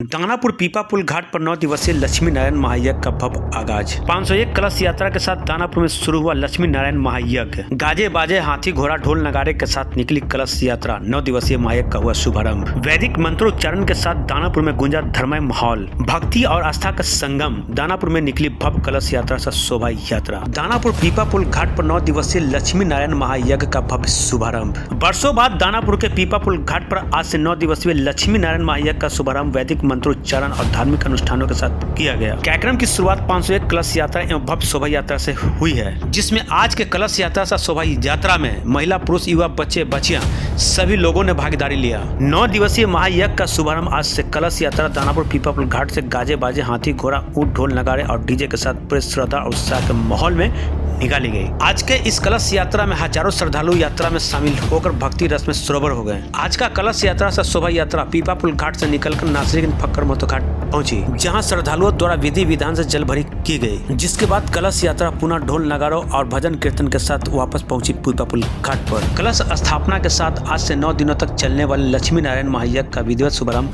दानापुर पीपा पुल घाट पर 9 दिवसीय लक्ष्मी नारायण महायज्ञ का भव्य आगाज। 501 कलश यात्रा के साथ दानापुर में शुरू हुआ लक्ष्मी नारायण महायज्ञ। गाजे बाजे हाथी घोड़ा ढोल नगाड़े के साथ निकली कलश यात्रा। 9 दिवसीय महायज्ञ का हुआ शुभारंभ। वैदिक मंत्रोच्चारण के साथ दानापुर में गूंजा धर्ममय माहौल। भक्ति और आस्था का संगम। दानापुर में निकली भव्य कलश यात्रा से शोभा यात्रा। दानापुर पीपा पुल घाट पर 9 दिवसीय लक्ष्मी नारायण महायज्ञ का भव्य शुभारंभ। वर्षों बाद दानापुर के पीपा पुल घाट पर आज से 9 दिवसीय लक्ष्मी नारायण महायज्ञ का शुभारंभ वैदिक मंत्रोच्चारण और धार्मिक अनुष्ठानों के साथ किया गया। कार्यक्रम की शुरुआत 501 कलश यात्रा एवं भव्य शोभा यात्रा से हुई है, जिसमें आज के कलश यात्रा सा शोभा यात्रा में महिला पुरुष युवा बच्चे बच्चियां सभी लोगों ने भागीदारी लिया। 9 दिवसीय महायज्ञ का शुभारंभ आज से कलश यात्रा दानापुर पीपा पुल घाट से गाजे बाजे हाथी घोड़ा ऊंट ढोल नगाड़े और डीजे के साथ पूरे श्रद्धा और उत्साह के माहौल में निकाली गई। आज के इस कलश यात्रा में हजारों श्रद्धालु यात्रा में शामिल होकर भक्ति रस में सरोवर हो गए। आज का कलश यात्रा से शोभा यात्रा पीपा पुल घाट से निकलकर नासिरगंज फक्कर महतो घाट पहुंची, जहां श्रद्धालुओं द्वारा विधि विधान से जल भरी की गई। जिसके बाद कलश यात्रा पुनः ढोल नगाड़ों और भजन कीर्तन के साथ वापस पहुंची पीपा पुल घाट पर। कलश स्थापना के साथ आज से 9 दिनों तक चलने वाले लक्ष्मी नारायण महायज्ञ का विधिवत शुभारंभ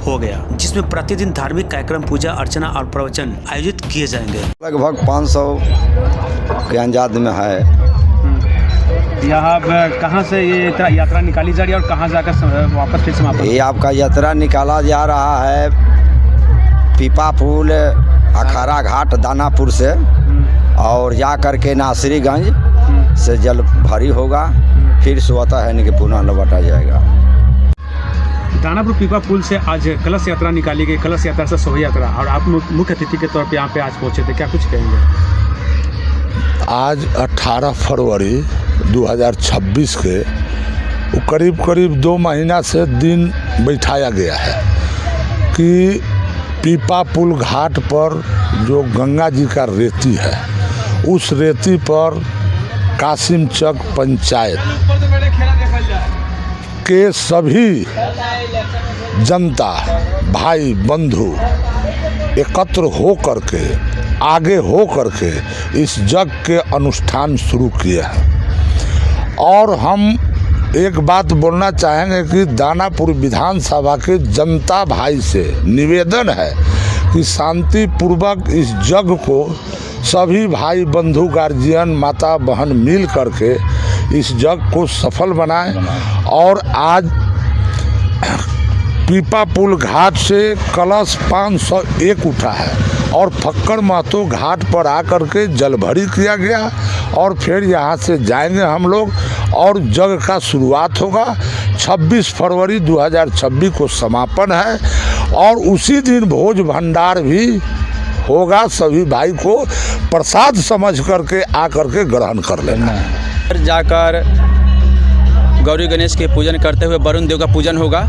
हो गया, जिसमें प्रतिदिन धार्मिक कार्यक्रम, पूजा अर्चना और प्रवचन आयोजित किए जाएंगे। लगभग 500 के अंदाज में है। यहाँ कहाँ से ये यात्रा निकाली जा रही है और कहाँ जाकर वापस फिर समापन? ये आपका यात्रा निकाला जा रहा है पीपा पुल अखाड़ा घाट दानापुर से और जा करके नासिरगंज से जल भरी होगा, फिर स्वतः है कि पुनः लौटा जाएगा। दानापुर पीपा पुल से आज कलश यात्रा निकाली गई। कलश यात्रा से शोभा यात्रा, और आप मुख्य अतिथि के तौर पे यहाँ पे आज पहुँचे थे, क्या कुछ कहेंगे? आज 18 फरवरी 2026 के करीब 2 महीना से दिन बैठाया गया है कि पीपा पुल घाट पर जो गंगा जी का रेती है, उस रेती पर कासिमचक पंचायत के सभी जनता भाई बंधु एकत्र हो करके आगे हो करके इस यज्ञ के अनुष्ठान शुरू किए हैं। और हम एक बात बोलना चाहेंगे कि दानापुर विधानसभा के जनता भाई से निवेदन है कि शांतिपूर्वक इस यज्ञ को सभी भाई बंधु गार्जियन माता बहन मिल करके इस यज्ञ को सफल बनाएं। और आज पीपा पुल घाट से कलश 501 उठा है और फक्कर महतो घाट पर आकर के जल भरी किया गया और फिर यहाँ से जाएंगे हम लोग और यज्ञ का शुरुआत होगा। 26 फरवरी 2026 को समापन है और उसी दिन भोज भंडार भी होगा। सभी भाई को प्रसाद समझ करके आकर के ग्रहण कर लेना। जाकर गौरी गणेश के पूजन करते हुए वरुण देव का पूजन होगा।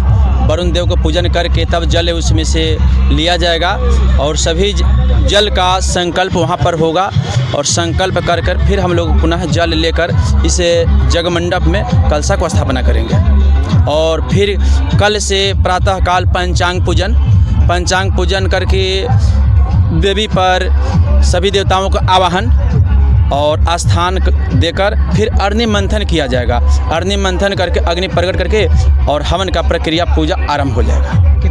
वरुण देव को पूजन करके तब जल उसमें से लिया जाएगा और सभी जल का संकल्प वहाँ पर होगा और संकल्प कर फिर हम लोग पुनः जल लेकर इस जगमंडप में कलशा को स्थापना करेंगे। और फिर कल से प्रातःकाल पंचांग पूजन करके देवी पर सभी देवताओं का आवाहन और आस्थान देकर फिर अग्नि मंथन किया जाएगा। अग्नि मंथन करके अग्नि प्रकट करके और हवन का प्रक्रिया पूजा आरंभ हो जाएगा।